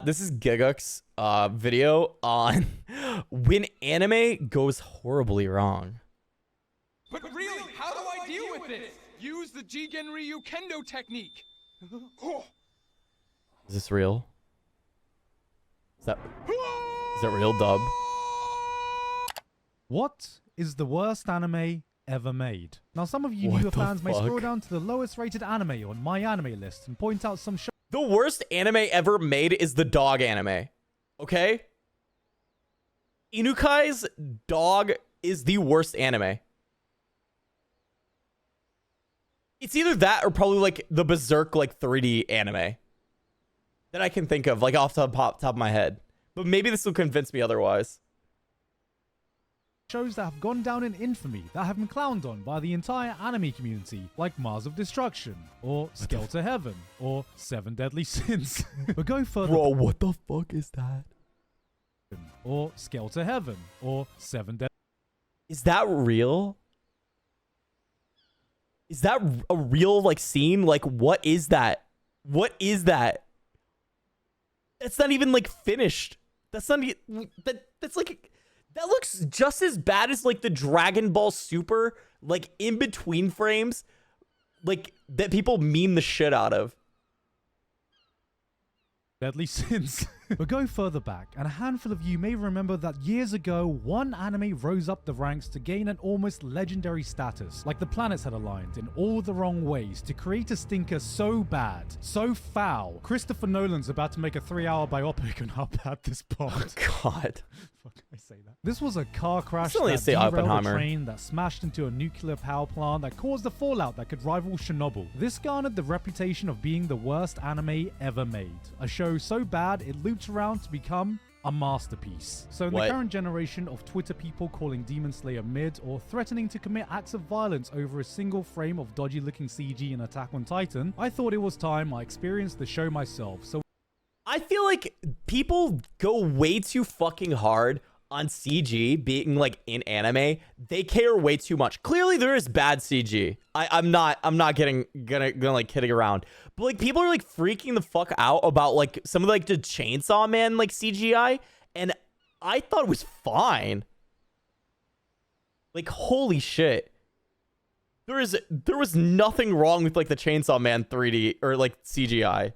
This is Gigguk's video on when anime goes horribly wrong. But really, how do I deal with this? Use the Jigen Ryu Kendo technique. Is this real? Is that real, dub? What is the worst anime ever made? Now, some of you What newer the fans may scroll fuck? down to the lowest rated anime on my anime list and point out some shows The worst anime ever made is the dog anime. Okay? Inukai's dog is the worst anime. It's either that or probably like the Berserk like 3D anime that I can think of like off the top of my head. But maybe this will convince me otherwise. that have gone down in infamy that have been clowned on by the entire anime community, like Mars of Destruction, or Scale to Heaven, or Seven Deadly Sins. But go further, Bro, what the fuck is that? or Scale to Heaven, or Seven Deadly. Is that real? Is that a real like scene? Like what is that? What is that? That's not even like finished. That's not that's like that looks just as bad as like the Dragon Ball Super like in between frames like that people meme the shit out of. Deadly Sins. But go further back, and a handful of you may remember that years ago, one anime rose up the ranks to gain an almost legendary status, like the planets had aligned in all the wrong ways to create a stinker so bad, so foul. Christopher Nolan's about to make a 3-hour biopic on how bad this bombed. God. Fuck, I say that. This was a car crash Still need to that say derailed a Oppenheimer. train that smashed into a nuclear power plant that caused a fallout that could rival Chernobyl. This garnered the reputation of being the worst anime ever made. A show so bad it looped around to become a masterpiece. So in What? the current generation of Twitter people calling Demon Slayer mid or threatening to commit acts of violence over a single frame of dodgy looking CG in Attack on Titan, I thought it was time I experienced the show myself. So I feel like people go way too fucking hard on CG being like in anime. They care way too much. Clearly there is bad CG. I'm not gonna like kidding around. But like people are like freaking the fuck out about like some of like the Chainsaw Man like CGI, and I thought it was fine. Like holy shit. There was nothing wrong with like the Chainsaw Man 3D or like CGI.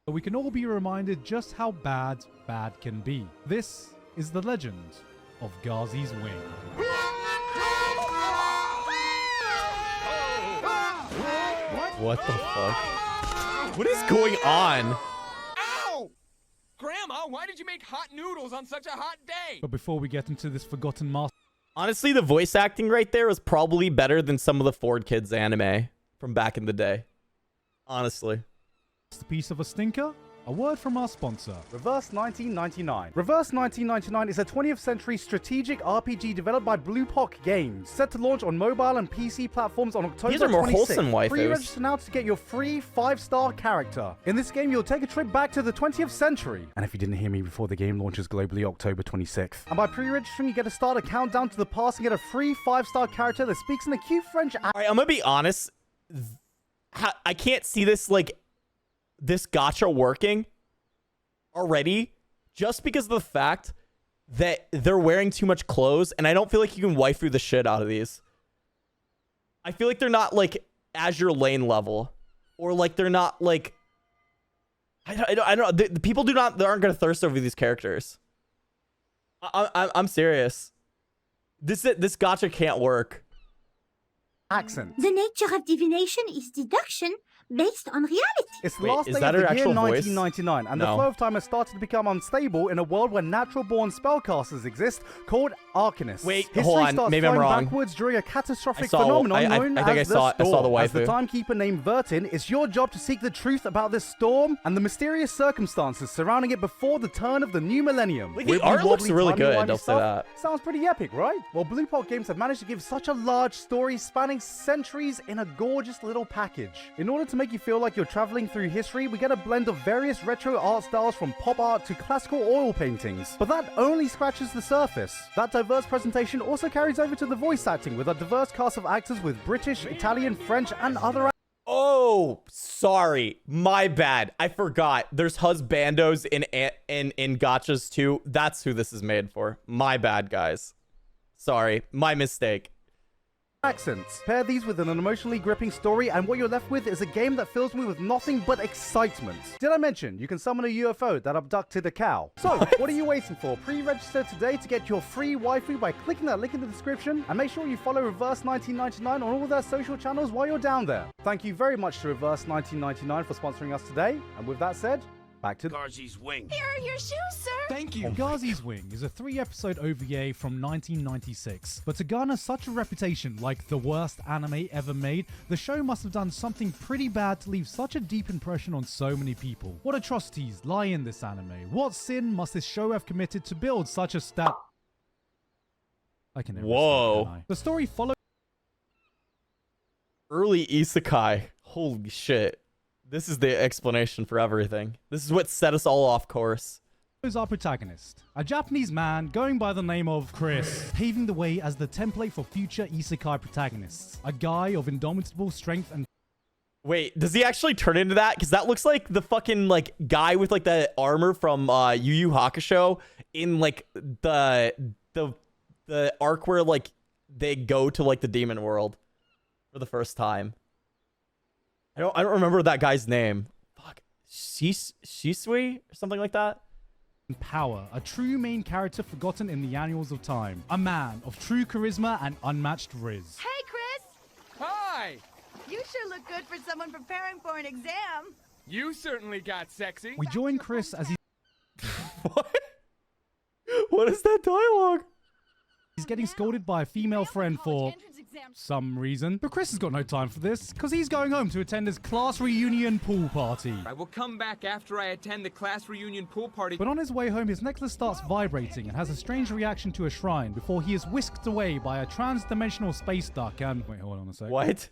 we can all be reminded just how bad can be. This is the legend of Ghazi's Wing. What the fuck? What is going on? Ow! Grandma, why did you make hot noodles on such a hot day? But before we get into this forgotten Honestly, the voice acting right there was probably better than some of the Ford Kids anime from back in the day. Honestly. masterpiece of a stinker, a word from our sponsor. Reverse 1999. Reverse 1999 is a 20th century strategic RPG developed by Blue Pock Games, set to launch on mobile and PC platforms on October 26th. These are more wholesome waifus. Pre-register now to get your free 5-star character. In this game, you'll take a trip back to the 20th century. And if you didn't hear me before, the game launches globally October 26th. And by pre-registering, you get to start a countdown to the past and get a free 5-star character that speaks in a cute French accent. All right, I'm gonna be honest. I can't see this like this gacha working already just because of the fact that they're wearing too much clothes, and I don't feel like you can waifu the shit out of these. I feel like they're not like Azure Lane level, or like they're not like I don't know. The people they aren't gonna thirst over these characters. I'm serious. This gacha can't work. Accent. The nature of divination is deduction based on reality. It's the Wait, last is day that of the her year actual voice? 1999, and the No. flow of time has started to become unstable in a world where natural-born spellcasters exist called Arcanists. Wait, History hold on. starts Maybe I'm flowing wrong. backwards during a catastrophic I saw- phenomenon I known think as I saw the the Storm. As the waifu. timekeeper named Vertin, it's your job to seek the truth about this storm and the mysterious circumstances surrounding it before the turn of the new millennium. Like, the Wibbly art looks wobbly, really good, timey-wimey don't say stuff. that. Sounds pretty epic, right? Well, Blue Pot Games have managed to give such a large story spanning centuries in a gorgeous little package. In order to make you feel like you're traveling through history, we get a blend of various retro art styles from pop art to classical oil paintings. But that only scratches the surface. That diverse presentation also carries over to the voice acting with a diverse cast of actors with British, Italian, French, and other Oh, sorry. My bad. I forgot. There's husbandos in gachas too. That's who this is made for. My bad, guys. Sorry. My mistake. Accents. Pair these with an emotionally gripping story, and what you're left with is a game that fills me with nothing but excitement. Did I mention you can summon a UFO that abducted a cow? So, what are you waiting for? Pre-register today to get your free waifu by clicking that link in the description, and make sure you follow Reverse 1999 on all their social channels while you're down there. Thank you very much to Reverse 1999 for sponsoring us today, and with that said, back to Garzi's wing. Here are your shoes, sir. Thank you. Ghazi's Wing is a 3-episode OVA from 1996, but to garner such a reputation like the worst anime ever made, the show must have done something pretty bad to leave such a deep impression on so many people. What atrocities lie in this anime? What sin must this show have committed to build such a I can never Whoa. say, can I? The story follows Early isekai. Holy shit. This is the explanation for everything. This is what set us all off course. our protagonist, a Japanese man going by the name of Chris, paving the way as the template for future isekai protagonists. A guy of indomitable strength and Wait, does he actually turn into that? Because that looks like the fucking like guy with like the armor from Yu Yu Hakusho in like the arc where like they go to like the demon world for the first time. I don't remember that guy's name. Fuck, Shisui or something like that. power, a true main character forgotten in the annals of time. A man of true charisma and unmatched riz. Hey, Chris! Hi. You sure look good for someone preparing for an exam. You certainly got sexy. We join Chris as What? What is that dialogue? he's getting scolded by a female friend for some reason. But Chris has got no time for this, because he's going home to attend his class reunion pool party. I will come back after I attend the class reunion pool party. But on his way home, his necklace starts vibrating and has a strange reaction to a shrine before he is whisked away by a trans-dimensional space duck and... Wait, hold on a sec. What?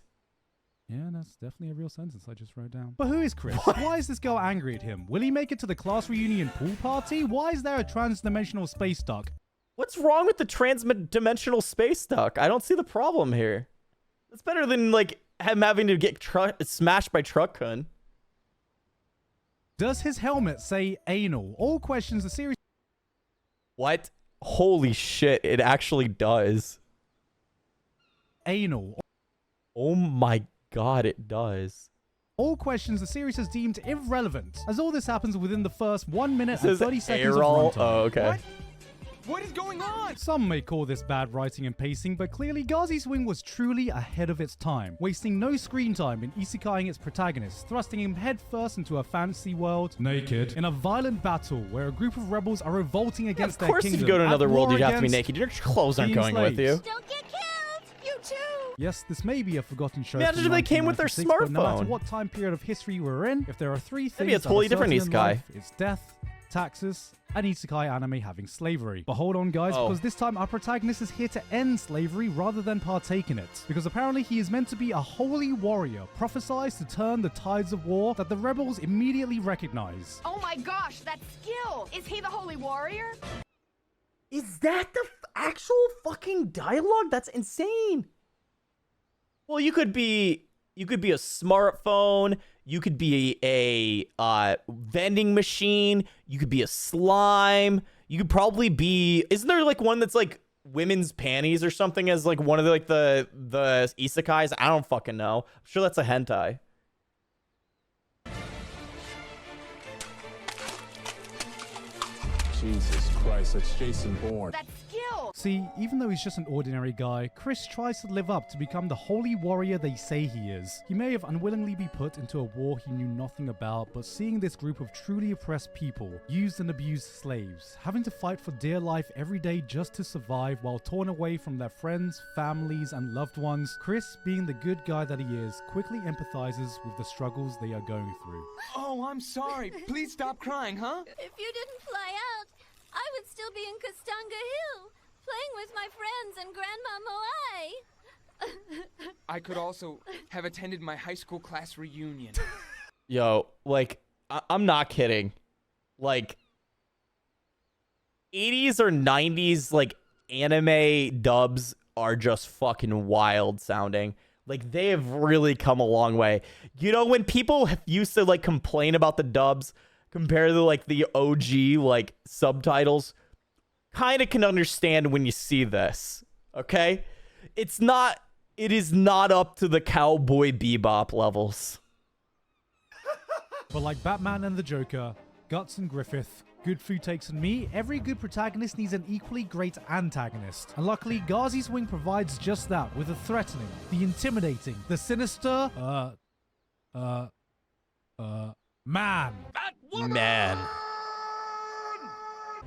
Yeah, that's definitely a real sentence I just wrote down. But who is Chris? Why is this girl angry at him? Will he make it to the class reunion pool party? Why is there a trans-dimensional space duck? What's wrong with the trans-dimensional space duck? I don't see the problem here. It's better than like him having to get smashed by Truck-kun. Does his helmet say anal? All questions the series... What? Holy shit, it actually does. Anal. Oh my god, it does. All questions the series has deemed irrelevant, as all this happens within the first 1 minute and This is 30 seconds Aerol? of runtime. Oh, okay. What? What is going on? Some may call this bad writing and pacing, but clearly Ghazi's Wing was truly ahead of its time, wasting no screen time in isekaiing its protagonist, thrusting him headfirst into a fantasy world, naked, in a violent battle where a group of rebels are revolting against Of their course, kingdom. if you go to at another world, war you'd have to be against naked. Your clothes aren't being going with you. slaves. Don't get killed! You too! Yes, this may be a forgotten show. Imagine from if they came with their 1996, but no matter smartphone. what time period of history we're in, if there are three things That'd be a that totally are different certain in isekai. life, it's death, taxes, and isekai anime having slavery. But hold on, guys, Oh. because this time our protagonist is here to end slavery rather than partake in it. Because apparently he is meant to be a holy warrior, prophesied to turn the tides of war that the rebels immediately recognize. Oh my gosh, that skill! Is he the holy warrior? Is that the actual fucking dialogue? That's insane. Well, you could be a smartphone, you could be a vending machine, you could be a slime, you could probably be, isn't there like one that's like women's panties or something as like one of the like the isekais? I don't fucking know. I'm sure that's a hentai. Jesus Christ, that's Jason Bourne. That skill! See, even though he's just an ordinary guy, Chris tries to live up to become the holy warrior they say he is. He may have unwillingly been put into a war he knew nothing about, but seeing this group of truly oppressed people, used and abused slaves, having to fight for dear life every day just to survive while torn away from their friends, families, and loved ones, Chris, being the good guy that he is, quickly empathizes with the struggles they are going through. Oh, I'm sorry. Please stop crying, huh? If you didn't fly out, I would still be in Kastanga Hill, playing with my friends and Grandma Moai. I could also have attended my high school class reunion. Yo, like, I'm not kidding. Like, 80s or 90s, like, anime dubs are just fucking wild sounding. Like, they have really come a long way. You know, when people used to, like, complain about the dubs compared to, like, the OG, like, subtitles, kind of can understand when you see this, okay? It is not up to the Cowboy Bebop levels. But like Batman and the Joker, Guts and Griffith, Good Food Takes and me, every good protagonist needs an equally great antagonist. And luckily, Ghazi's Wing provides just that, with the threatening, the intimidating, the sinister, man. Man.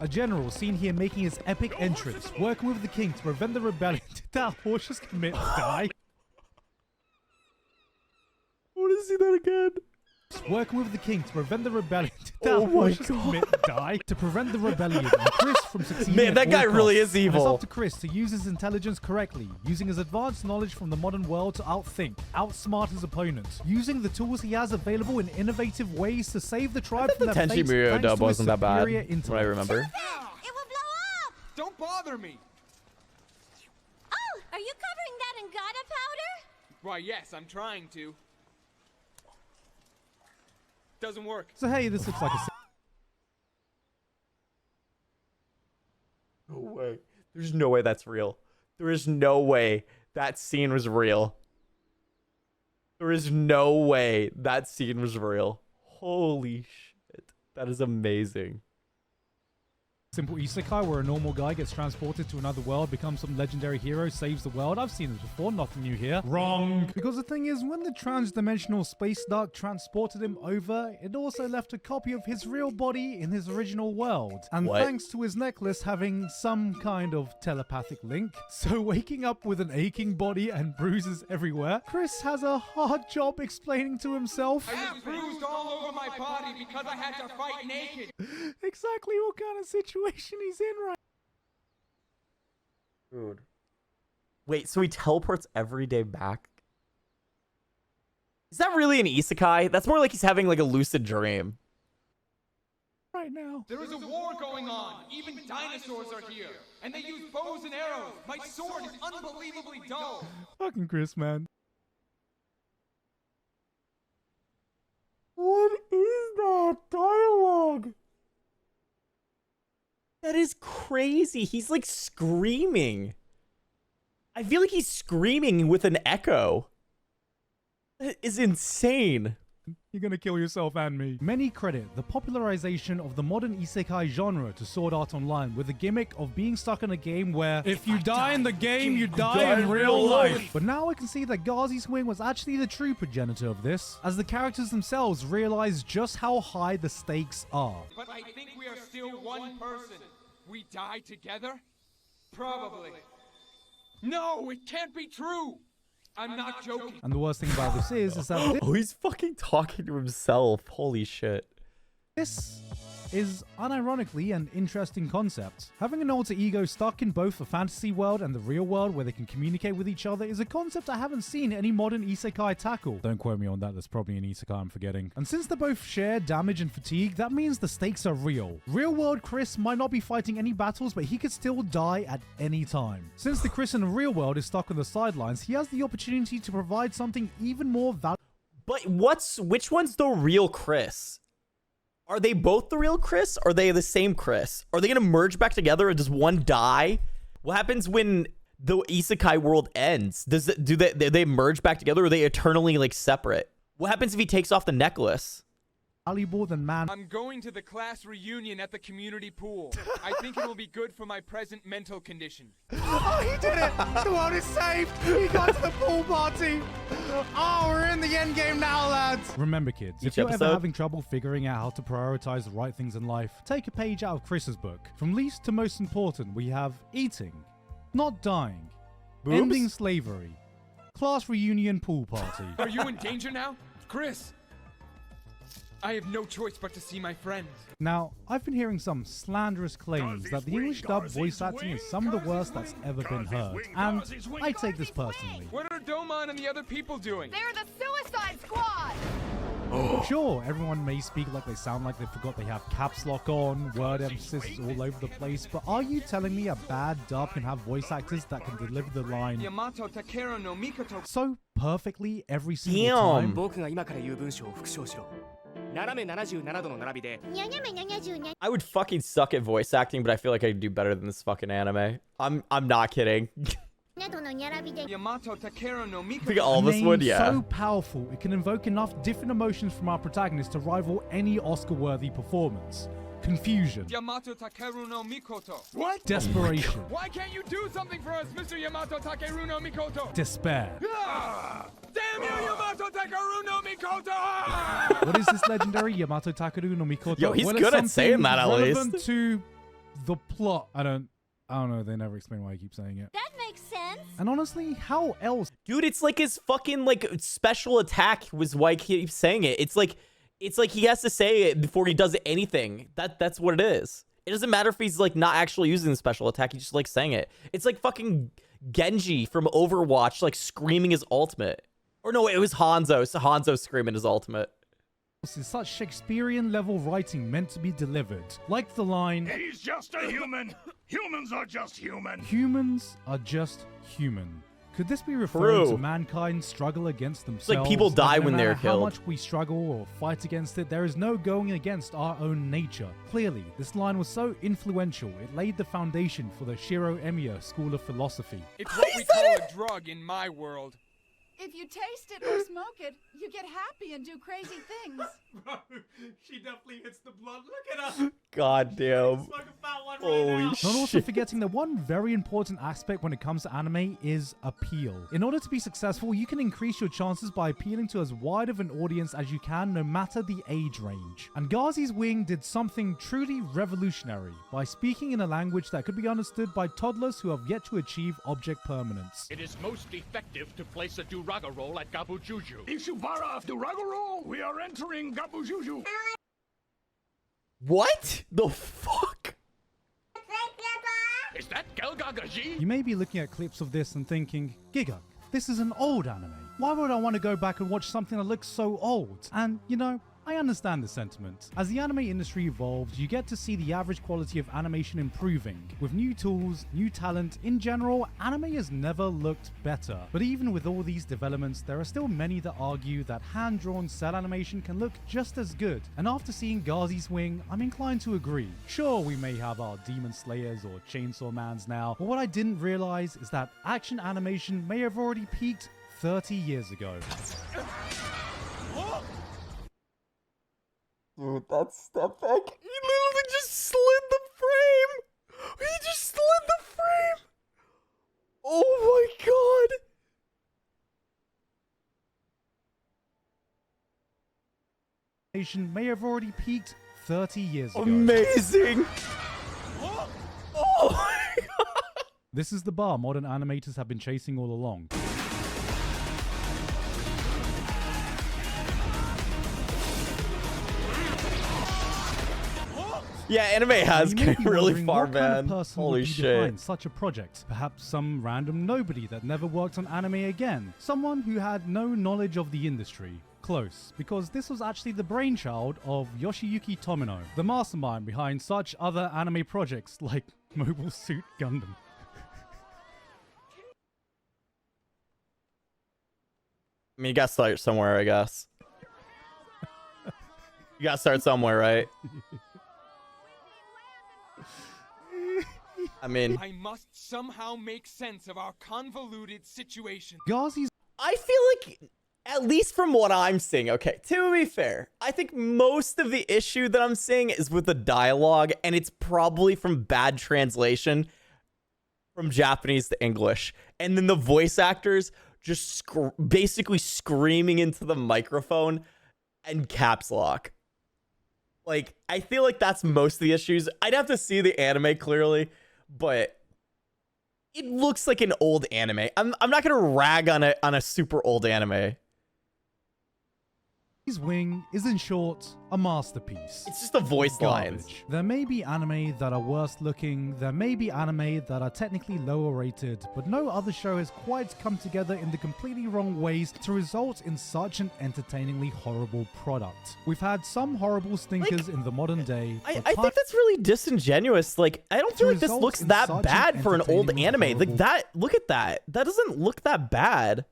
A general seen here making his epic entrance, working with the king to prevent the rebellion. Did that horse just commit die? I want to see that again. Working with the king to prevent the rebellion. Did that horse just commit die? To prevent the rebellion and Chris from succeeding. Man, at that guy all really costs. is evil. And it's up to Chris to use his intelligence correctly, using his advanced knowledge from the modern world to outthink, outsmart his opponents, using the tools he has available in innovative ways to save the tribe from The their Tenchi fates Murio thanks dub to his wasn't that bad, superior what I intellect. remember. It will blow up! Don't bother me! Oh, are you covering that in Gata powder? Why, yes, I'm trying to. Doesn't work. So hey, this looks like a No way. There's no way that's real. There is no way that scene was real. There is no way that scene was real. Holy shit. That is amazing. simple isekai where a normal guy gets transported to another world, becomes some legendary hero, saves the world. I've seen this before, nothing new here. Wrong! Because the thing is, when the transdimensional space duck transported him over, it also left a copy of his real body in his original world. And What? thanks to his necklace having some kind of telepathic link, so waking up with an aching body and bruises everywhere, Chris has a hard job explaining to himself I was bruised all over my body because I had to fight naked. exactly what kind of situation he's in right Dude. Wait, so he teleports every day back? Is that really an isekai? That's more like he's having like a lucid dream. now. There is a war going on. Even dinosaurs are here. And they use bows and arrows. My sword is unbelievably dull. Fucking Chris, man. What is that dialogue? That is crazy. He's like screaming. I feel like he's screaming with an echo. That is insane. You're gonna kill yourself and me. Many credit the popularization of the modern isekai genre to Sword Art Online with the gimmick of being stuck in a game where if you die in the game, you die in real life. But now I can see that Ghazi's Wing was actually the true progenitor of this, as the characters themselves realize just how high the stakes are. But I think we are still one person. We die together? Probably. No, it can't be true. I'm not joking. And the worst thing about this is that Oh, he's fucking talking to himself. Holy shit. this is unironically an interesting concept. Having an alter ego stuck in both the fantasy world and the real world where they can communicate with each other is a concept I haven't seen any modern isekai tackle. Don't quote me on that, there's probably an isekai I'm forgetting. And since they both share damage and fatigue, that means the stakes are real. Real world Chris might not be fighting any battles, but he could still die at any time. Since the Chris in the real world is stuck on the sidelines, he has the opportunity to provide something even more valuable. But which one's the real Chris? Are they both the real Chris? Or are they the same Chris? Are they gonna merge back together, or does one die? What happens when the isekai world ends? Do they merge back together, or are they eternally like separate? What happens if he takes off the necklace? Than man. I'm going to the class reunion at the community pool. I think it will be good for my present mental condition. Oh, he did it! The world is saved! He got to the pool party! Oh, we're in the end game now, lads! Remember, kids, if Each you're episode? ever having trouble figuring out how to prioritize the right things in life, take a page out of Chris's book. From least to most important, we have eating, not dying, Boobs? ending slavery, class reunion pool party. Are you in danger now? Chris! I have no choice but to see my friends. Now, I've been hearing some slanderous claims that the English dub voice acting is some of the worst that's ever been heard, and I take this personally. What are Domon and the other people doing? They're the Suicide Squad! Sure, everyone may speak like they sound like they forgot they have caps lock on, word emphasis is all over the place, but are you telling me a bad dub can have voice actors that can deliver the line Yamato Takeru no Mikoto. so perfectly every single Damn. time? 僕が今から言う文章を復唱しろ。斜め77度の並びで I would fucking suck at voice acting, but I feel like I could do better than this fucking anime. I'm not kidding. Yamato Takeru no I think Mikoto. all of us Name would, yeah. so powerful, it can invoke enough different emotions from our protagonist to rival any Oscar-worthy performance. Confusion, Yamato Takeru no Mikoto. What? desperation, Why can't you do something for us, Mr. Yamato Takeru no Mikoto? despair. Ah! Damn you, Yamato Takeru no Mikoto! Ah! What is this legendary Yamato Takeru no Mikoto? Yo, he's Well, it's good at saying something that at relevant least. to the plot. I don't know. They never explain why I keep saying it. That makes sense. And honestly, how else? Dude, it's like his fucking like special attack was why he keeps saying it. It's like he has to say it before he does anything. That's what it is. It doesn't matter if he's like not actually using the special attack. He just like saying it. It's like fucking Genji from Overwatch like screaming his ultimate. Or no, it was Hanzo. So Hanzo screaming his ultimate. Is such Shakespearean level writing meant to be delivered? Like the line, He's just a human. Humans are just human. humans are just human. Could this be referring True. to mankind's struggle against themselves? like people That die no when they're matter how killed. much we struggle or fight against it, there is no going against our own nature. Clearly, this line was so influential, it laid the foundation for the Shiro Emiya School of Philosophy. It's what we call a drug in my world. If you taste it or smoke it, you get happy and do crazy things. She definitely hits the blood. Look at her. God damn. Holy Not also shit. forgetting that one very important aspect when it comes to anime is appeal. In order to be successful, you can increase your chances by appealing to as wide of an audience as you can, no matter the age range. And Gazi's Wing did something truly revolutionary by speaking in a language that could be understood by toddlers who have yet to achieve object permanence. It is most effective to place a Duraga roll at Gabujuju. Ishubara of Duragoro, we are entering Gabujuju. What the fuck? Is that Gelgagaji? You may be looking at clips of this and thinking, Gigguk, this is an old anime. Why would I want to go back and watch something that looks so old? And, you know, I understand the sentiment. As the anime industry evolves, you get to see the average quality of animation improving. With new tools, new talent, in general, anime has never looked better. But even with all these developments, there are still many that argue that hand-drawn cell animation can look just as good. And after seeing Gazi's Wing, I'm inclined to agree. Sure, we may have our Demon Slayers or Chainsaw Mans now, but what I didn't realize is that action animation may have already peaked 30 years ago. Dude, that step back. He literally just slid the frame. He just slid the frame. Oh my god. Animation may have already peaked 30 years ago. Amazing. Oh my god. This is the bar modern animators have been chasing all along. Yeah, anime has You may come be really wondering far, what kind of man. person Holy would be shit. behind such a project. Perhaps some random nobody that never worked on anime again. Someone who had no knowledge of the industry. Close, because this was actually the brainchild of Yoshiyuki Tomino, the mastermind behind such other anime projects like Mobile Suit Gundam. I mean, you gotta start somewhere, I guess. You gotta start somewhere, right? I mean, I must somehow make sense of our convoluted situation. Gazi's I feel like, at least from what I'm seeing, okay, to be fair, I think most of the issue that I'm seeing is with the dialogue, and it's probably from bad translation from Japanese to English. And then the voice actors just basically screaming into the microphone and caps lock. Like, I feel like that's most of the issues. I'd have to see the anime clearly, but it looks like an old anime. I'm not gonna rag on a super old anime. Wing is in short a masterpiece. It's just the voice lines. Garbage. There may be anime that are worse looking, there may be anime that are technically lower rated, but no other show has quite come together in the completely wrong ways to result in such an entertainingly horrible product. We've had some horrible stinkers in the modern day. I think that's really disingenuous. Like, I don't feel like this looks that bad for an old anime. Like that, look at that. That doesn't look that bad.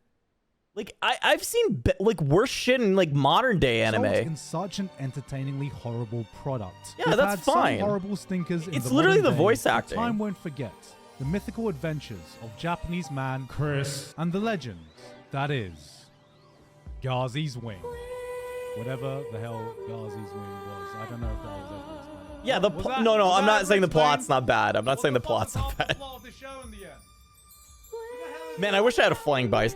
Like, I've seen like worse shit in like modern day anime. In such an entertainingly horrible product. Yeah, We've that's had fine. Some horrible stinkers in It's the literally modern the day, voice but acting. Time won't forget the mythical adventures of Japanese man Chris and the legend that is Gazi's Wing. Whatever the hell Gazi's Wing was, I don't know if that was ever explained. Yeah, no, I'm not saying the plot's not bad. I'm not saying the plot's not bad. Man, I wish I had a flying bike.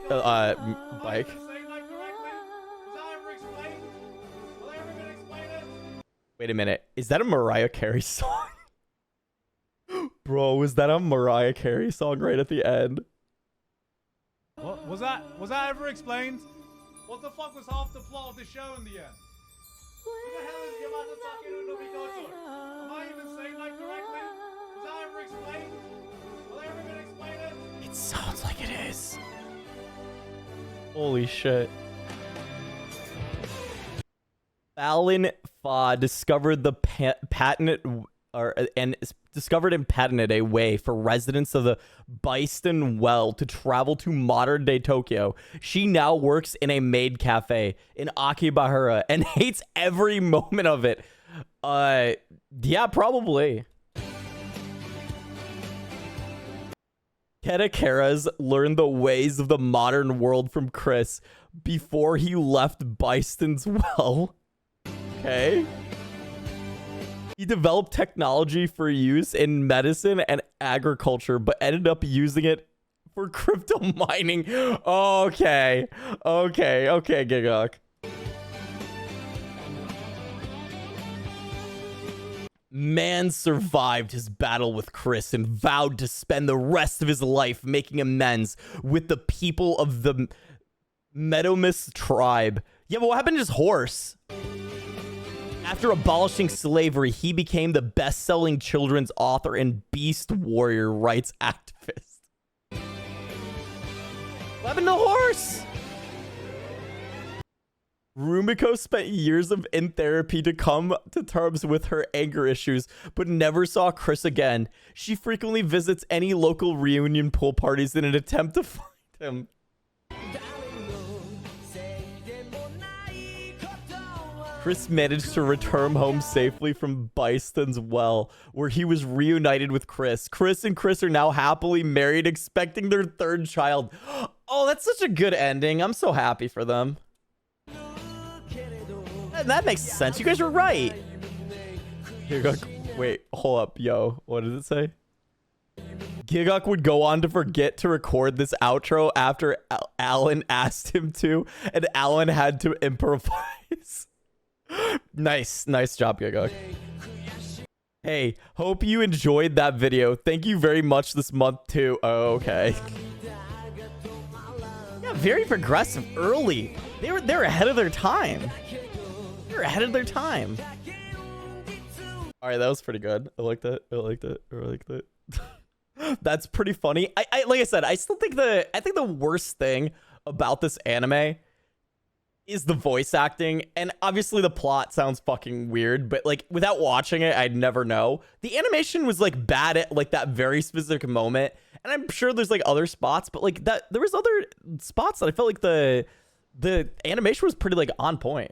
Wait a minute. Is that a Mariah Carey song? Bro, was that a Mariah Carey song right at the end? What was that? Was that ever explained? What the fuck was half the plot of the show in the end? Who the hell is Yamasaki no Mikoto? Am I even saying that correctly? Was that ever explained? Are they ever gonna explain it? It sounds like it is. Holy shit. Fallon Fa discovered the discovered and patented a way for residents of the Byston Well to travel to modern-day Tokyo. She now works in a maid cafe in Akihabara and hates every moment of it. Yeah, probably. Ketakaras learned the ways of the modern world from Chris before he left Byston's Well. Okay. He developed technology for use in medicine and agriculture, but ended up using it for crypto mining. Okay, Gigguk. Man survived his battle with Chris and vowed to spend the rest of his life making amends with the people of the Medomus tribe. Yeah, but what happened to his horse? After abolishing slavery, he became the best-selling children's author and beast warrior rights activist. What happened to the horse? Rumiko spent years in therapy to come to terms with her anger issues, but never saw Chris again. She frequently visits any local reunion pool parties in an attempt to find him. Chris managed to return home safely from Byston's Well, where he was reunited with Chris. Chris and Chris are now happily married, expecting their third child. Oh, that's such a good ending. I'm so happy for them. That makes sense. You guys are right. Gigguk, wait, hold up, yo. What did it say? Gigguk would go on to forget to record this outro after Alan asked him to, and Alan had to improvise. Nice job, Gigguk. Hey, hope you enjoyed that video. Thank you very much this month too. Oh, okay. Yeah, very progressive early. They're ahead of their time. They're ahead of their time. All right, that was pretty good. I liked it. I liked it. That's pretty funny. I like I said, I think the worst thing about this anime is the voice acting, and obviously the plot sounds fucking weird, but like without watching it, I'd never know. The animation was like bad at like that very specific moment, and I'm sure there's like other spots, but like that there was other spots that I felt like the animation was pretty like on point.